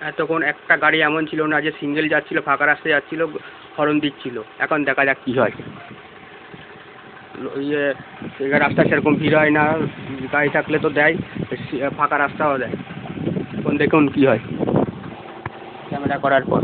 এতক্ষণ একটা গাড়ি এমন ছিল না যে সিঙ্গেল যাচ্ছিল, ফাঁকা রাস্তায় যাচ্ছিল, হর্ন দিচ্ছিল। এখন দেখা যাক কী হয়। ইয়ে রাস্তা সেরকম ভিড় হয় না, গাড়ি থাকলে তো দেয়, ফাঁকা রাস্তাও দেয়। এখন দেখুন কী হয় ক্যামেরা করার পর।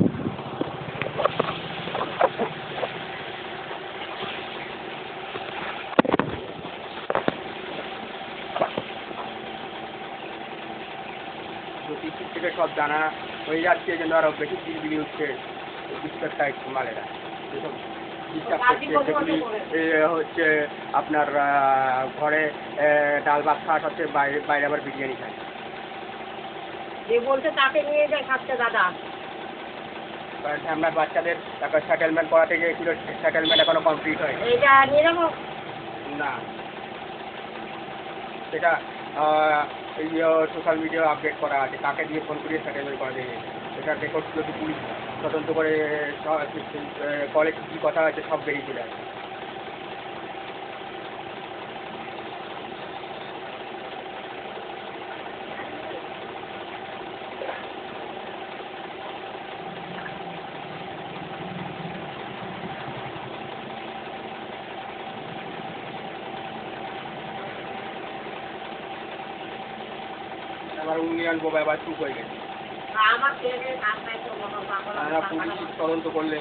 টিকিট থেকে সব জানা হয়ে যাচ্ছে, এই জন্য আরও বেশি বিড়ি উঠছে ডিস্টার্ব সাইড মালেরা। এসব ডিস্টার্ব করছে, যেগুলি হচ্ছে আপনার ঘরে ডাল ভাত খাওয়া হচ্ছে, বাইরে বাইরে আবার বিরিয়ানি খায়। যে বলছে তাকে নিয়ে যায় খাচ্ছে দাদা। আপনার বাচ্চাদের তারপর সেটেলমেন্ট করা থেকে ছিল, সেটেলমেন্ট এখনো কমপ্লিট হয়নি। এটা নিয়ে যাবো না, সেটা সোশ্যাল মিডিয়ায় আপডেট করা আছে, কাকে দিয়ে ফোন করিয়ে সেটেলমেন্ট করা যায়। এটা রেকর্ড যদি পুলিশ তদন্ত করে কলেজ কী কথা আছে সব বেরিয়ে চলে আসে। আমার ইউনিয়ন বোবা আবার চুপ হয়ে গেছে। পুলিশ তদন্ত করলে,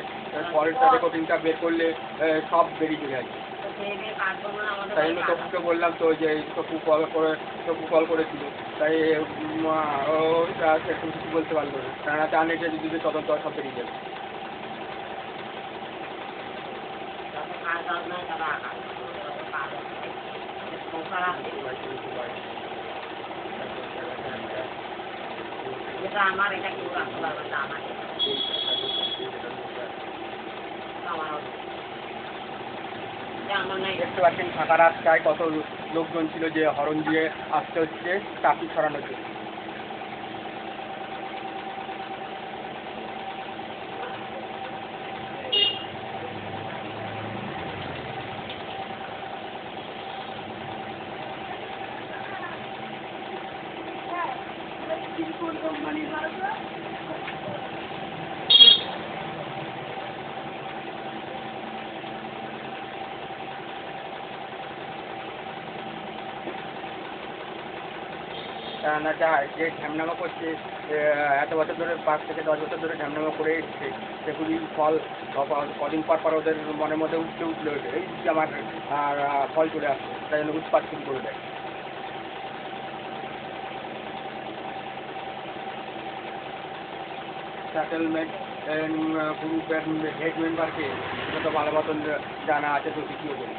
পরের রেকর্ডিংটা বের করলে সব বেরিয়ে চলে আসবে। তাই জন্য তপুকে বললাম তো যে তপু কল করেছিল, তাই সেরকম কিছু বলতে পারলো না, কেননা জানে যে যদি তদন্ত সব বেরিয়ে যাবে। আমার এটা কেউ রাখতে পারবে না, আমার দেখতে পাচ্ছেন ফাঁকা রাস্তায় কত লোকজন ছিল যে হরন দিয়ে আসতে হচ্ছে ট্রাফিক সরানোর জন্য। না যা যে ঝামনামা করছে, এত বছর ধরে 5 থেকে 10 বছর ধরে ঝামনামা করে এসছে, সেগুলি ফল কদিন পর পর ওদের মনের মধ্যে উঠলে এই আমার ফল চলে আসছে, তাই জন্য উৎপাত শুরু করে দেয়। সেটেলমেন্ট গ্রুপের হেড মেম্বারকে যত ভালো মতন জানা আছে তো দ্বিতীয় বলি।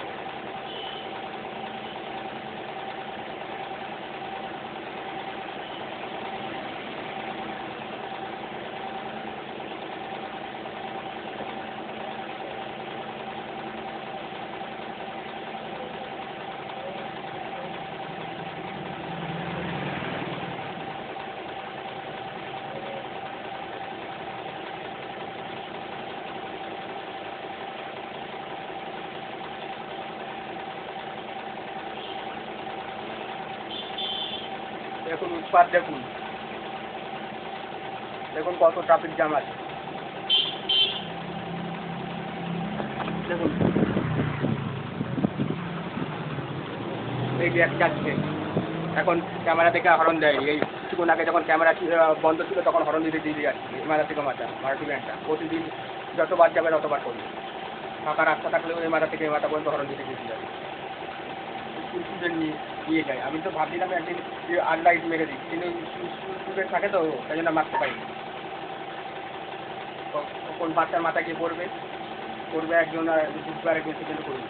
দেখুন উৎপাত, দেখুন দেখুন কত ট্রাফিক জ্যাম আছে, দেখুন এই যে যাচ্ছে এখন ক্যামেরা থেকে হরন দেয়। এই কিছুক্ষণ আগে যখন ক্যামেরা বন্ধ ছিল তখন হরন দিতে দিয়ে যাচ্ছে এমারা থেকে মাথা মারুতি ভ্যানটা। প্রতিদিন যতবার যাবে ততবার করবে, ফাঁকা রাস্তা থাকলেও এমারা থেকে মাথা পর্যন্ত হরন দিতে দিয়ে যাবে। স্টুডেন্ট নিয়ে যায়। আমি তো ভাবছিলাম একদিন আর লাইট মেরে দিই, কিন্তু স্টুডেন্ট থাকে তো তাই জন্য মারতে পারি। কোন বাচ্চার মাথা গিয়ে পড়বে একজন, আর বুঝবে আরেকজন সেকেন্ড করবে।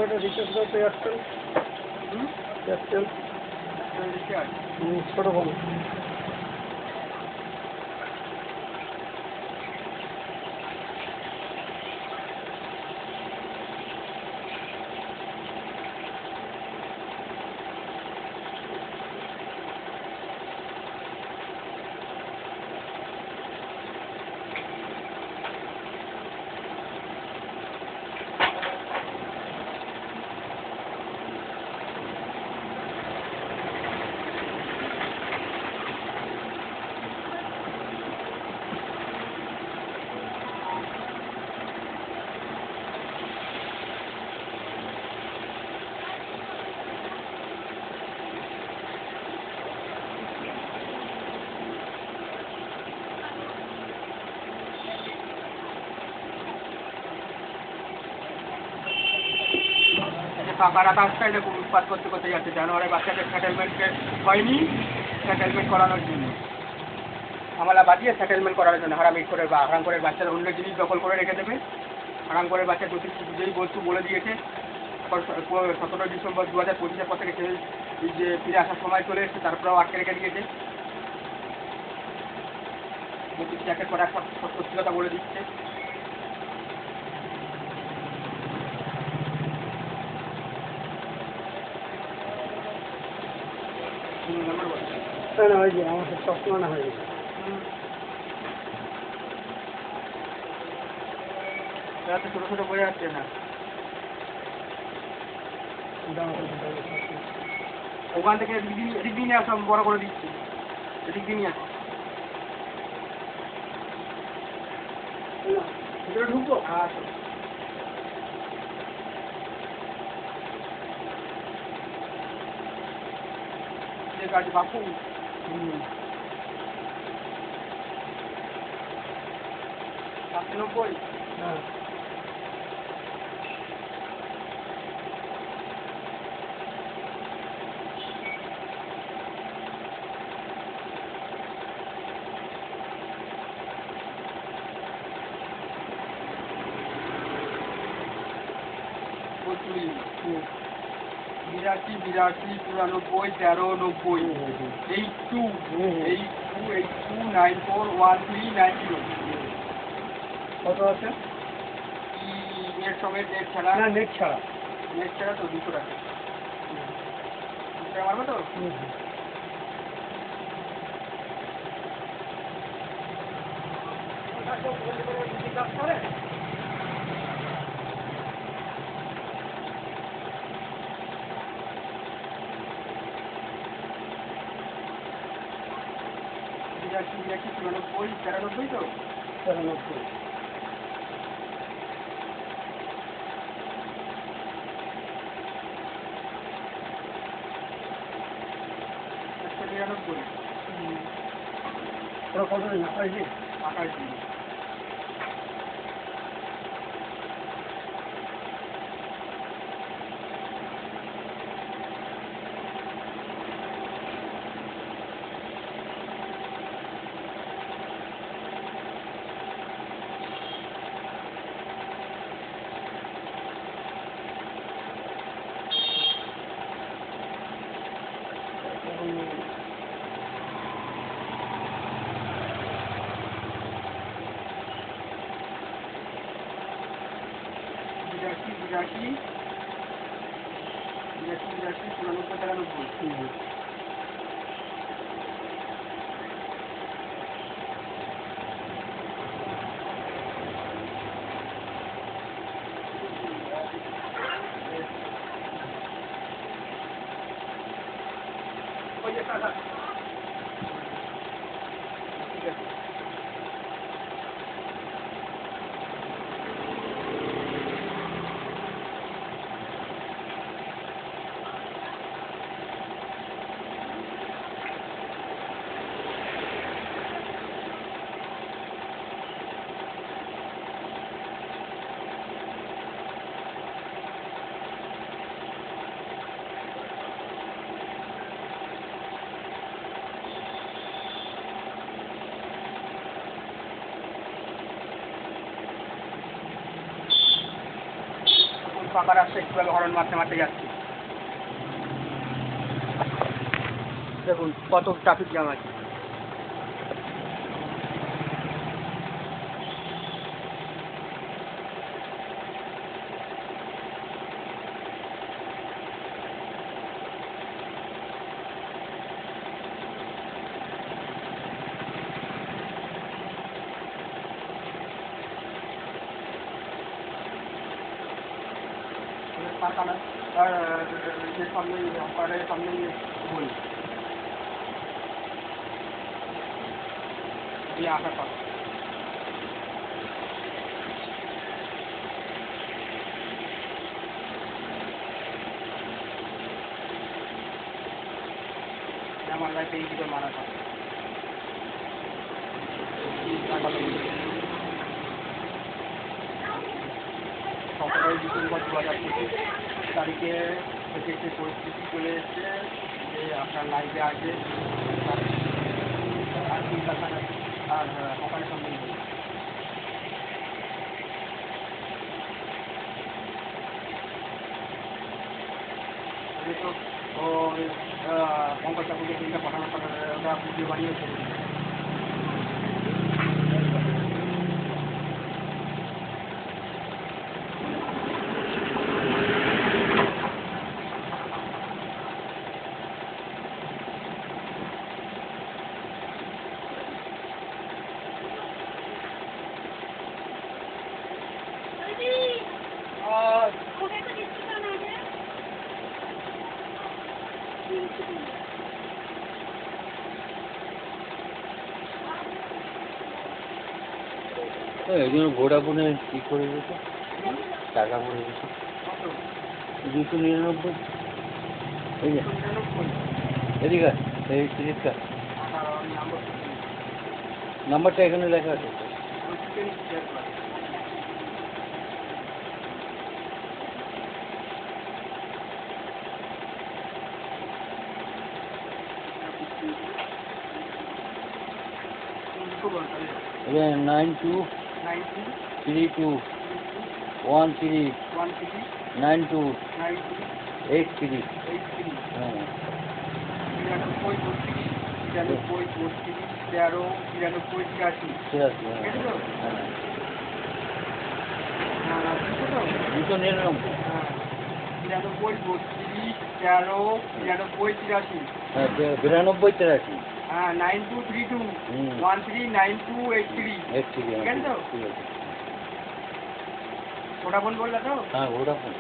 একটা রিচার্জ করতে এয়ারটেল এয়ারটেল ছোটো ফোন। ফাঁকা রাখা আসছে, এটা উৎপাত করতে করতে যাচ্ছে। জানুয়ারি বাচ্চাদের সেটেলমেন্ট হয়নি, সেটেলমেন্ট করানোর জন্য আমলা বাদিয়ে সেটেলমেন্ট করার জন্য হারাম করে বা হারাম করে বাচ্চারা অন্য জিনিস দখল করে রেখে দেবে। হারাম করে বাচ্চা যেই বস্তু বলে দিয়েছে 17 ডিসেম্বর 2025 পর থেকে এই যে ফিরে আসার সময় চলে এসেছে, তারপরেও আটকে রেখে দিয়েছে। একের পর এক সত্যি কথা বলে দিচ্ছে। না হয়ে যায়, আমার সবসময় না হয়ে যায়। ছোটো ছোটো বয়ে যাচ্ছে না, ওখান থেকে এদিক দিয়ে নিয়ে আসো, বড় করে দিচ্ছি, এদিক দিয়ে নিয়ে আসো। ভিতরে ঢুকবো? আসো। ঠিক আছে বাপু। 97। হ্যাঁ বিরাশি 82 93 90 82941390। কত আছে? নেট সঙ্গে নেট ছাড়া? না নেট ছাড়া। নেট ছাড়া তো 200 টাকা। 200 টাকা মারবো তো? বিরাশি 94 93 তো? 93। ওরা কত দিন? 28 দিন। 28 দিন। বিরাশি 94 93। ওই যে টাকা। ঠিক আছে। ফাঁকা রাস্তা একটুভাবে হরন মারতে মারতে যাচ্ছি। দেখুন কত ট্রাফিক জ্যাম আছে। কারখানা যে সামনেই অপারেটের সামনেই বই এই আঁকার কথা। আমার লাইফে এই দিকে মারা কথা সতেরোই ডিসেম্বর 2025 তারিখে যে পরিস্থিতি চলে এসছে যে আপনার লাইভে আসবে আর চিন্তাখানা আর সকালের সঙ্গে তো পঙ্কজ ঠাকুরকে চিন্তা পাঠানোর পর ওরা ভিডিও বানিয়েছে। এই জন্য ভোডাফোনে কী করে দিয়েছে টাকা পড়ে গেছে 299। এই যে এদিকে এই ক্রেডিট কার্ড নাম্বারটা এখানে লেখা আছে। এটা 9232139283। হ্যাঁ 9283। হ্যাঁ 9232139283। ঠিক আছে তো? ভোডাফোন বললে তো? হ্যাঁ ভোডাফোন।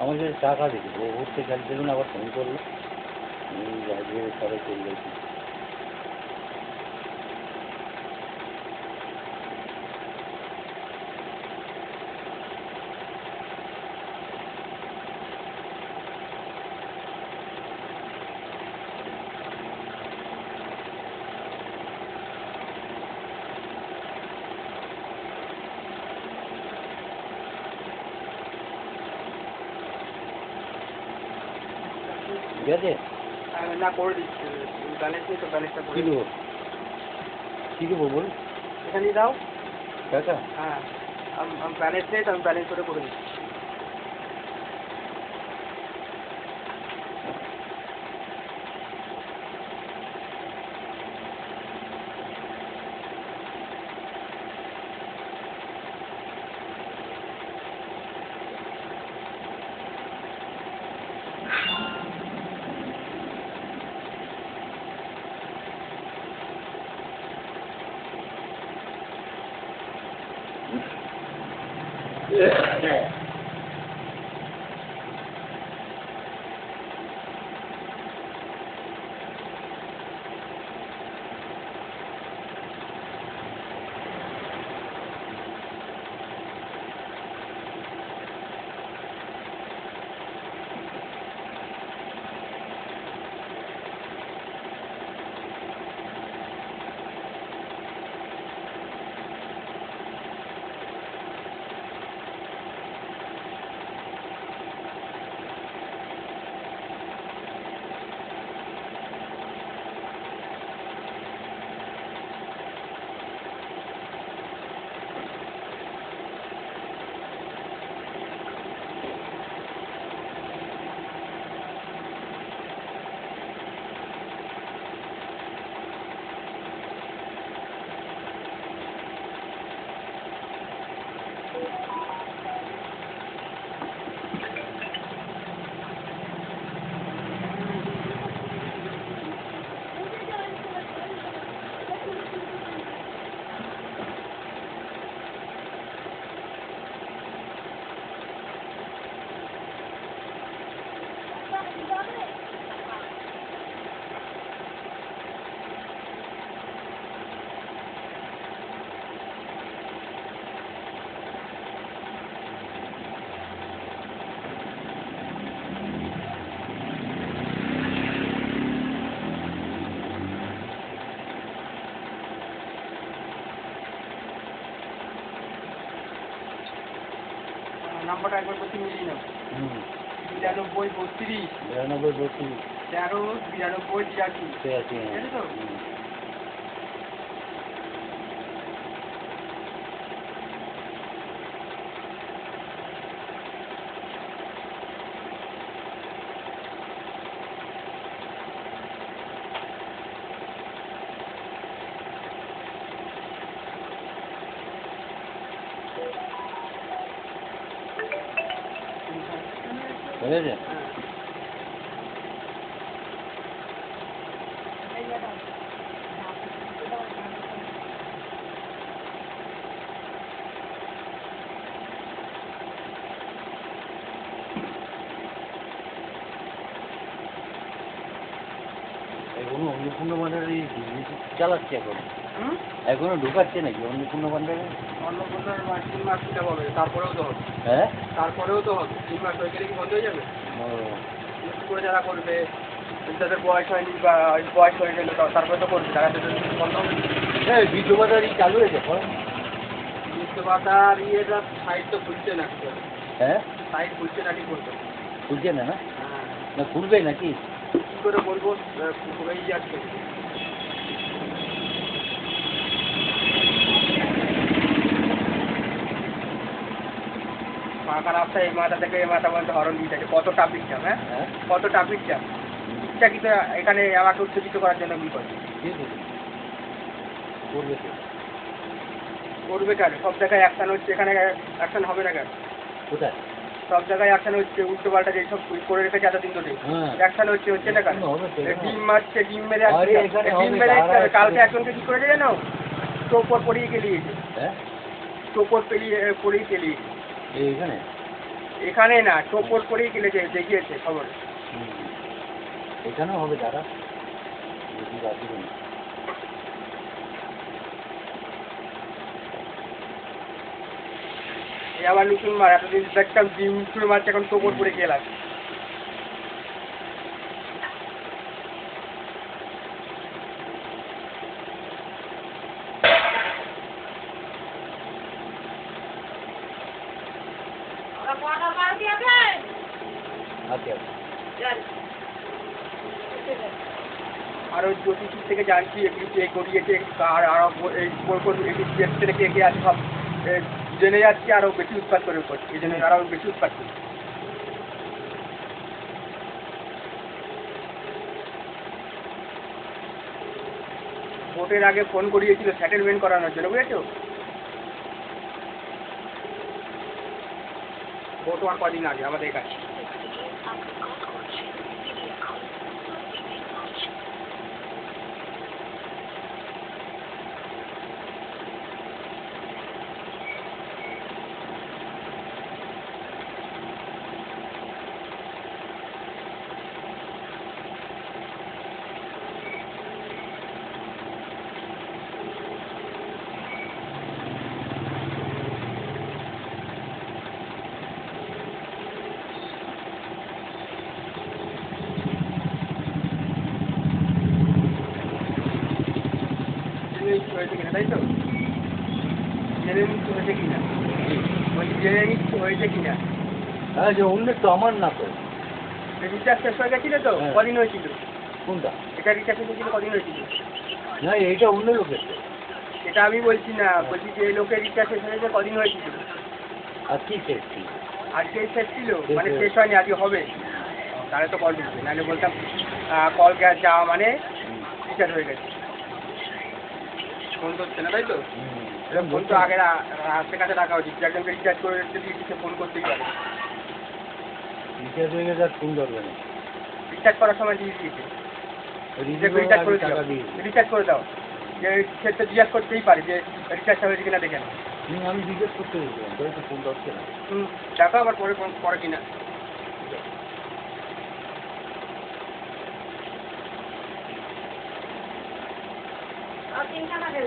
আমার কাছে টাকা দিয়েছে ও উঠতে গেল দেখুন আবার ফোন করলো আজকে সবাই চলে গেছি। ঠিক আছে না করে দিচ্ছি ব্যালেন্স নেই তো ব্যালেন্সটা করে কী দেবো কী দেবো বল এখানেই দাও। টাকা হ্যাঁ ব্যালেন্স নেই তো আমি ব্যালেন্স করে দিচ্ছি। নাম্বারটা একবার করতে মিলিয়ে নাও। 92 32 92 32 13 92 83 83 ঠিক আছে তো? বুঝেছে? এখনো অন্নপূর্ণা ভান্ডারে চালাচ্ছে এখনো ঢুকাচ্ছে নাকি অন্নপূর্ণা ভান্ডারে? অন্নপূর্ণার 3 মাস দিতে হবে, তারপরেও তো হবে। হ্যাঁ? তারপরেও তো হবে। 3 মাস হয়ে গেলে কি বন্ধ হয়ে যাবে? ও, নতুন করে যারা করবে, যাদের বয়স হয়নি বা বয়স হয়ে গেলে তারপরে তো করবে, তারা তো বন্ধ হবে। হ্যাঁ বৃদ্ধ ভাতারই চালু হয়েছে এখন। বুঝতে পাতার ইয়েটা সাইড তো খুলছে না ঠিক করে। হ্যাঁ? সাইড খুলছে না ঠিক করতে। খুলছে না না? হ্যাঁ, না খুলবে নাকি? কী করে বলবো, খুলেই যাচ্ছে। ফাঁকা রাস্তায় এই মাথা থেকে এই মাথা পর্যন্ত হরন দিয়ে থাকে, কত ট্রাফিক জ্যাম, হ্যাঁ হ্যাঁ? কত ট্রাফিক জ্যাম। ইচ্ছাকৃত এখানে আমাকে উত্তেজিত করার জন্য কি করে? ঠিক আছে। করবে তো। করবে কেন? সব জায়গায় অ্যাকশন হচ্ছে, এখানে অ্যাকশন হবে না কেন? কোথায়? সব জায়গায় অ্যাকশন হচ্ছে, উল্টো পাল্টা যেসব করে রেখেছে এতদিন ধরে হ্যাঁ। অ্যাকশন হচ্ছে না কেন? হবে তো, এই ডিম মারছে, ডিম মেরে আরে আসছে, এখানে ডিম হবে, মেরে দাঁড়া, কালকে একজনকে কি করেছে জানো? চোপড় পরিয়ে গেলিয়েছে, হ্যাঁ? চোপড় পরিয়ে গেলিয়েছে। এখানে? এখানে না, চোপড় পরিয়ে গেলেছে, দেখিয়েছে খবরে। হুম। এখানেও হবে দাঁড়া যদি রাজি হই। এই আবার নতুন মার, এতদিন দেখতাম ডিম ছুঁড়ে মারছে, এখন চোপড় পরে গেলাম। কটা বালতি আছে? আচ্ছা চল। আর ওই জ্যোতিষীর থেকে জানছি এগুলি কে করিয়েছে, আর আরো এই থেকে কে কে আছে সব জেনে যাচ্ছি, আরো বেশি উৎপাত করে করছে, এই জন্য আরো বেশি উৎপাত করছে। ভোটের আগে ফোন করিয়েছিল সেটেলমেন্ট করানোর জন্য, বুঝেছো? ভোট আর কদিন আগে আমাদের কাছে। হয়েছে কিনা, তাই তো? জেনে নিচ্ছে হয়েছে কিনা, বলছি জেনে নিচ্ছে হয়েছে কিনা। হ্যাঁ যে অন্যের তো আমার না তো। রিচার্জ শেষ হয়ে গেছিল তো, হ্যাঁ। কদিন হয়েছিল? কোনটা? এটা রিচার্জ শেষ হয়েছিল কদিন হয়েছিল? না এইটা অন্য লোকের তো। সেটা আমি বলছি না, বলছি যে লোকের রিচার্জ শেষ হয়েছে কদিন হয়েছিল? আর কি টেস্টি? আজকেই শেষ ছিল, শেষ মানে হয়েছে। শেষ হয়নি, আজকে হবে। তাহলে তো কল দিচ্ছে, নাহলে বলতাম কল গ্যাস যাওয়া মানে রিচার্জ হয়ে গেছে। ফোন তো হচ্ছে না, তাই তো? ফোন তো আগে হাতের কাছে রাখা উচিত, একজনকে রিচার্জ করে রেখে দিয়ে সে ফোন করতেই পারে। রিচার্জ হয়ে গেছে আর ফোন ধরবে না। রিচার্জ করার সময় দিয়ে দিয়েছে, রিচার্জ করে দাও, রিচার্জ করে দাও। যে সে তো জিজ্ঞাসা করতেই পারে যে রিচার্জটা হয়েছে কিনা দেখে না। আমি জিজ্ঞেস করতে গেছিলাম তোর তো ফোন ধরছে না। দেখো আবার পরে কিনা। আর 3 টাকা দে।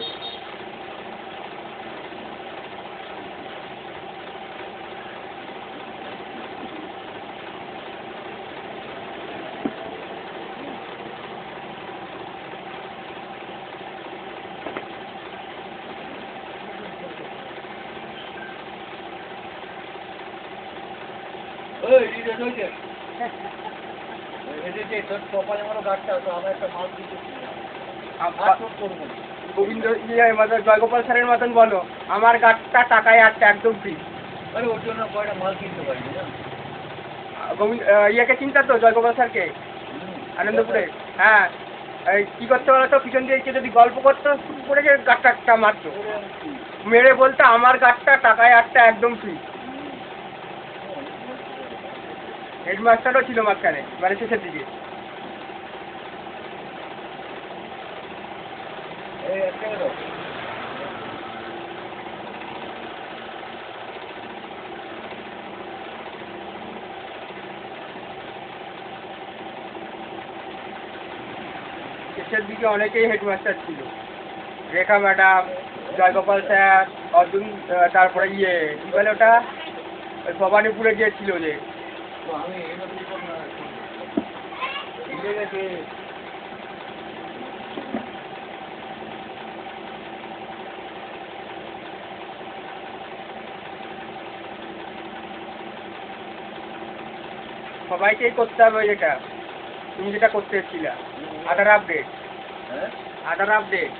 গোবিন্দ জয়গোপাল স্যারের মতন বলো, আমার গাছটা টাকায় আসছে একদম ফ্রি। গোবিন্দ ইয়েকে চিন্তা তো, জয়গোপাল স্যারকে, আনন্দপুরে। হ্যাঁ, এই কী করতে বলো তো, পিছন দিয়ে যদি গল্প করতো শুরু করে যে গাছটা মারতো, মেরে বলতো আমার গাছটা টাকায় আসছে একদম ফ্রি। হেডমাস্টারও ছিল মাঝখানে, মানে শেষের দিকে। শেষের দিকে অনেকেই হেডমাস্টার ছিল, রেখা ম্যাডাম, জয়গোপাল স্যার, অর্জুন, তারপরে ইয়ে কী বলে ওটা, ওই ভবানীপুরে যে ছিল যে, সবাইকেই করতে হবে যেটা তুমি যেটা করতে এসেছিলা, আধার আপডেট। আধার আপডেট,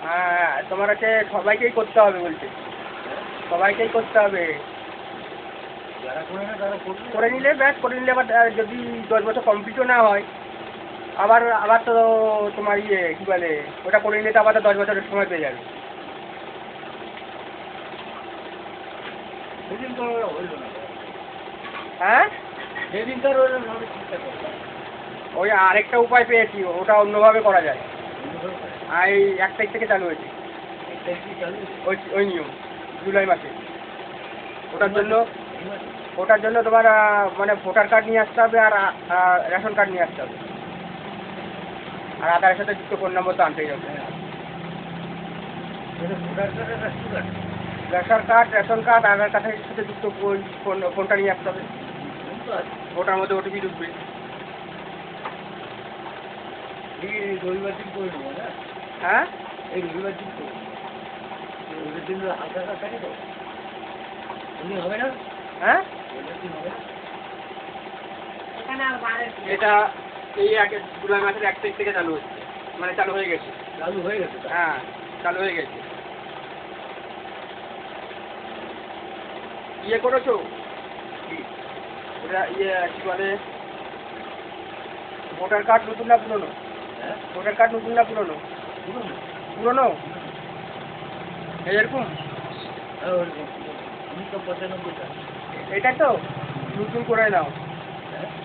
হ্যাঁ, তোমার হচ্ছে সবাইকেই করতে হবে বলছে, সবাইকেই করতে হবে। করে নিলে ব্যাস, করে নিলে আবার যদি 10 বছর কমপ্লিটও না হয়, আবার আবার তো তোমার ইয়ে কী বলে ওটা করে নিলে তো আবার তো 10 বছরের সময় পেয়ে যাবে। হ্যাঁ, ওই আরেকটা উপায় পেয়েছি, ওটা অন্যভাবে করা যায়। এই 1 তারিখ থেকে চালু হয়েছে ওই নিয়ম, জুলাই মাসে। ওটার জন্য তোমার মানে ভোটার কার্ড নিয়ে আসতে হবে, আর রেশন কার্ড নিয়ে আসতে হবে, আর আধারের সাথে যুক্ত ফোন নম্বর তো আনতেই হবে। রেশন কার্ড, আধার কার্ডের সাথে যুক্ত ফোনটা নিয়ে আসতে হবে। ওটার মধ্যে ওটিপি ঢুকবে। হ্যাঁ, এই রবিবার দিন তো রবিবার দিন আধার কার্ড থাকে তো হবে না? হ্যাঁ, এখানে আর বাইরে এটা এই জুলাই মাসের 1 তারিখ থেকে চালু হচ্ছে, মানে চালু হয়ে গেছে। হ্যাঁ, চালু হয়ে গেছে। ইয়ে করেছো ওটা, ইয়ে কী বলে, ভোটার কার্ড নতুন না পুরোনো? ভোটার কার্ড নতুন না পুরোনো? পুরোনো এরকম। এটা তো নতুন করে নাও,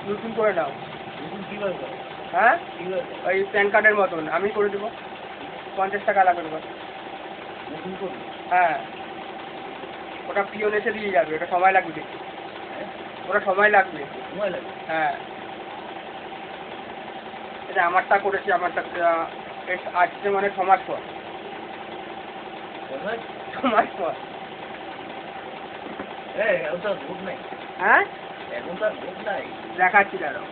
নতুন করে নাও। হ্যাঁ, ওই প্যান কার্ডের মতন আমি করে দেবো, 50 টাকা লাগবে। হ্যাঁ, ওটা পিওন এসে দিয়ে যাবে, ওটা সময় লাগবে দেখতে, ওটা সময় লাগবে। হ্যাঁ, এটা আমারটা করেছি, আমারটা আজকে মানে 6 মাস পর। 6 মাস পর। হ্যাঁ, দেখাচ্ছি দাঁড়াও।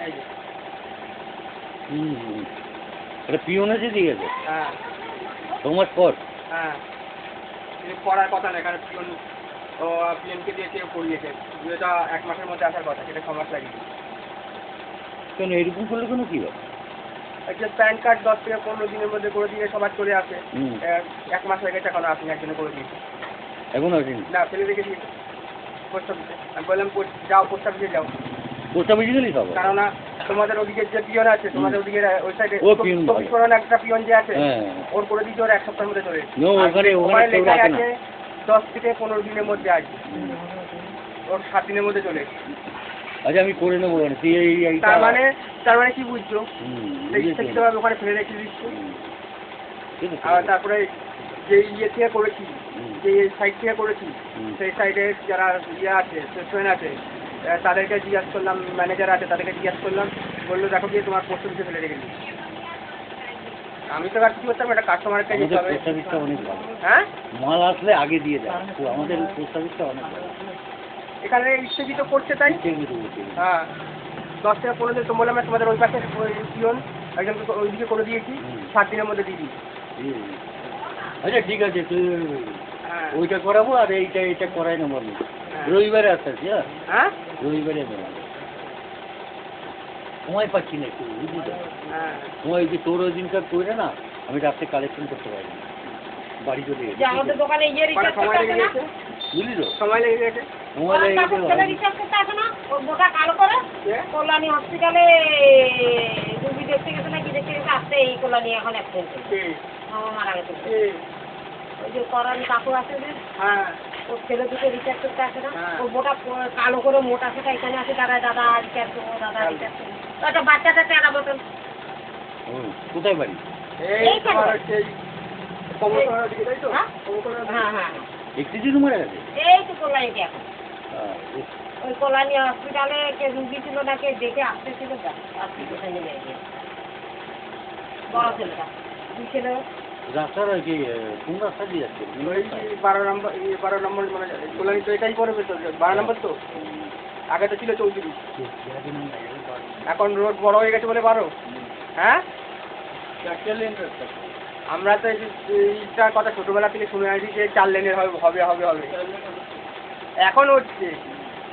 এই যে এটা পিওনে দিয়ে গেছে। হ্যাঁ, 6 মাস পর। হ্যাঁ, পড়ার কথা না, এখানে পিএনকে দিয়ে কেউ পড়িয়েছে, যেটা 1 মাসের মধ্যে আসার কথা, সেটা 6 মাস লাগিয়ে। কেন এরকম করলে কোনো কী হবে? যে প্যান কার্ড 10 থেকে 15 দিনের মধ্যে করে দিয়ে সবার চলে আসে। 1 মাস হয়ে গেছে, এখনো আপনি একজনে করে দিয়েছে। এখন আসেনি? না, ফেলে রেখে দিয়েছে পোস্ট অফিসে। আমি বললাম যাও পোস্ট অফিসে যাও, পোস্ট অফিসে গেলেই পাবো। কেননা তোমাদের ওদিকে যে পিয়ন আছে, তোমাদের ওদিকে ওই সাইডে ও পিয়ন ভালো। করানো একটা পিয়ন যে আছে, হ্যাঁ, ওর করে দিয়েছে, ওর 1 সপ্তাহের মধ্যে চলে এসেছে। ওখানে লেখাই কেউ রাখে আছে না। 10 থেকে 15 দিনের মধ্যে আসবে, ওর 7 দিনের মধ্যে চলে এসেছে। আচ্ছা, আমি করে নেবো ওখানে। তার মানে কি বুঝছো, ইচ্ছাকৃতভাবে ওখানে ফেলে রেখে দিচ্ছি। আর তারপরে যে ইয়ে থেকে করেছি, যে সাইড থেকে করেছি, সেই সাইডে যারা ইয়ে আছে, সেশন আছে, তাদেরকে জিজ্ঞাসা করলাম, ম্যানেজার আছে তাদেরকে জিজ্ঞাসা করলাম, বললো দেখো গিয়ে তোমার পোস্ট অফিসে ফেলে রেখে দিচ্ছি। আমি তো আর কিছু করতাম, একটা কাস্টমারের কাছে যেতে হবে। পোস্ট অফিসটা অনেক ভালো। হ্যাঁ, মাল আসলে আগে দিয়ে দেয়, আমাদের পোস্ট অফিসটা অনেক ভালো। এখানে ইচ্ছাকৃত করছে তাই। ইচ্ছাকৃত। হ্যাঁ, 10 থেকে 15 দিন তো বললাম না তোমাদের ওই পাশে ওই পিয়ন একজনকে ওইদিকে করে দিয়েছি, 7 দিনের মধ্যে দিয়ে দিই। আচ্ছা ঠিক আছে, তুই হ্যাঁ ওইটা করাবো আর এইটা করাই নেবো আমি। রবিবারে আসতেছি। হ্যাঁ, হ্যাঁ রবিবারে নেবো। সময় পাচ্ছি না একটু, বুঝলি তো। হ্যাঁ সময় যে তোর ওই দিনকার করে না, আমি রাত্রে কালেকশন করতে পারি না, বাড়ি চলে যে আমাদের দোকানে ইয়ে রিচার্জ সময় করতে লেগে আসে না? গেছে, বুঝলি তো। সময় লেগে গেছে। সময় লেগে তারপর গেলে ছেলে হয়। রিচার্জ করতে আসে না? ওর মোটা কালো করে কে? কল্যাণী হসপিটালে রুগী দেখতে গেছে নাকি দেখতে গেছে, আসতে এই কল্যাণী এখন অ্যাক্সিডেন্ট হয়েছে। কে? মামা মারা গেছে। কে? ওই যে করানি কাকু আছে যে, হ্যাঁ ওর ছেলে দুটো রিচার্জ করতে আসে না? হ্যাঁ। ওর মোটা কালো করে মোটা সেটা এখানে আসে, দাদা রিচার্জ করবো, দাদা রিচার্জ করবো। তো একটা বাচ্চাটা তেরা মতন। কোথায় বাড়ি? এই তোমার হচ্ছে এই কমলতলার দিকে, তাই তো? হ্যাঁ? কমলতলার দিকে। হ্যাঁ হ্যাঁ, একটি দিন মারা গেছে। এই তো কল্যাণীতে এখন। হ্যাঁ, ওই কল্যাণী হসপিটালে কে রুগী ছিল না, কে দেখে আসতেছিল, আসতে কোথায় নিয়ে গিয়ে বড় ছেলেটা, দুই ছেলে। রাস্তার কি কোন রাস্তা দিয়ে যাচ্ছে? ওই 12 নম্বর মানে কল্যাণী তো এটাই পড়বে তো, 12 নম্বর তো। আগে তো ছিল 34, এখন রোড বড় হয়ে গেছে বলে 12। হ্যাঁ আমরা তো এইটার কথা ছোটবেলা থেকে শুনে আসি যে 4 লেনের হবে। এখন হচ্ছে,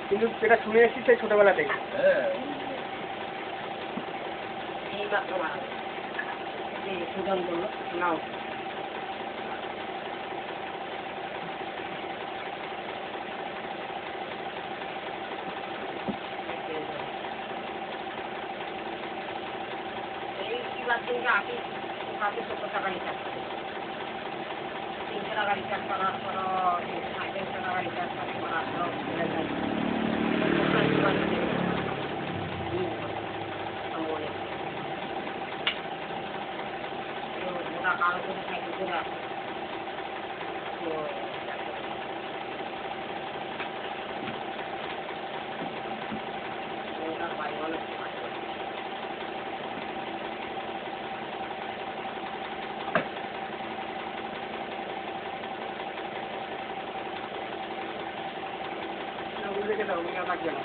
কিন্তু সেটা শুনে এসেছি সেই ছোটবেলা থেকে। এই মাত্র মারা গেছে। এই সুজন বললো নাও এই বাচ্চাকে আগে কাছে 70 টাকা রিচার্জ করে, 300 টাকা রিচার্জ করার পর 350 টাকা রিচার্জ করার পর ওটা কালো করে সাইকেল করে আসে। তো ওটা পাই অনেক রেখে দাও, উনি আর লাগবে না।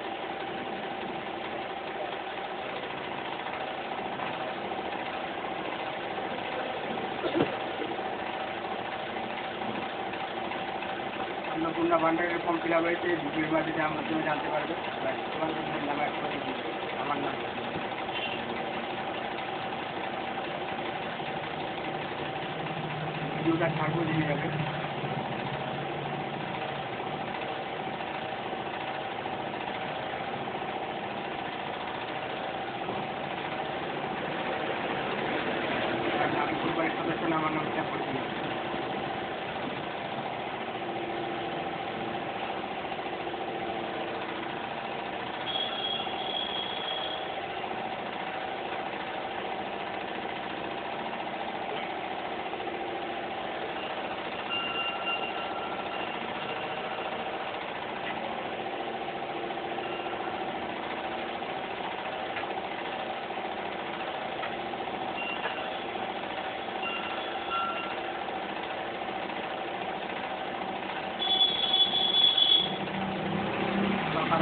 অন্নপূর্ণা ভান্ডারের ফর্ম ফিল আপ হয়েছে, ভিডিওর মাধ্যমে জানতে পারবে। তোমাদের নাম একবারে আমার নাম ভিডিওটা ছাড়বো, জেনে যাবে। পরিবারের সদস্য না, আমার নাম এটা করে দিন।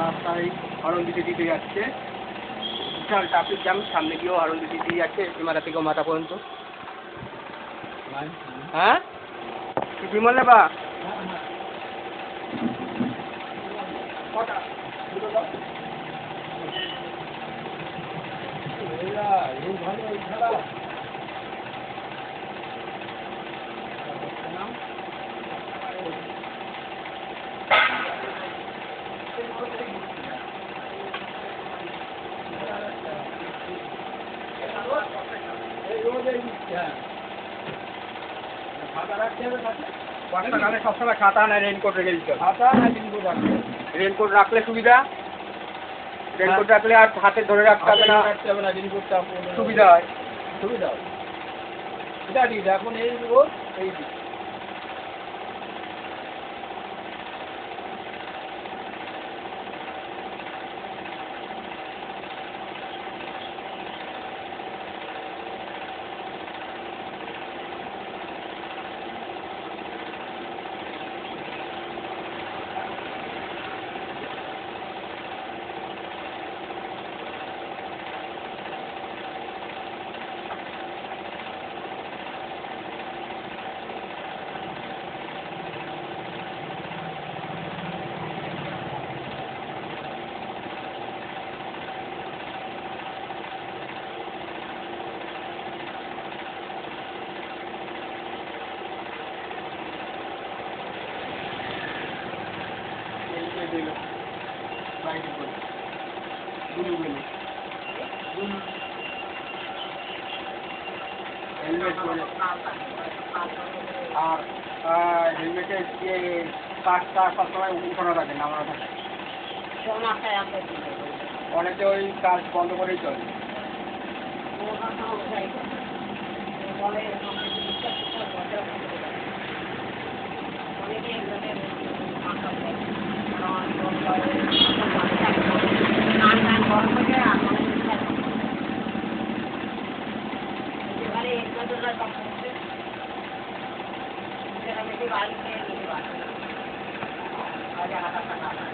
রাস্তায় হরণ দিতে যাচ্ছে, বিশাল ট্রাফিক জ্যাম, সামনে গিয়েও হরণ দিতে যাচ্ছে, মাথা থেকে মাথা পর্যন্ত। হ্যাঁ কি বিমল নেবা? বর্ষাকালে সবসময় ছাতা না রেনকোট রেখে দিতে হবে। রেনকোট রাখলে সুবিধা, রেনকোট রাখলে আর হাতে ধরে রাখতে হবে না, সুবিধা হয়। এখন এই রোড এই দিল বাইকে করে গুলি গুলি হেলমেট পরে আর হেলমেটের যে কাজটা সবসময় উঠানো থাকে নামানো থাকে অনেকে ওই কাজ বন্ধ করেই চলে বাড়ি খেয়ে নিতে পারে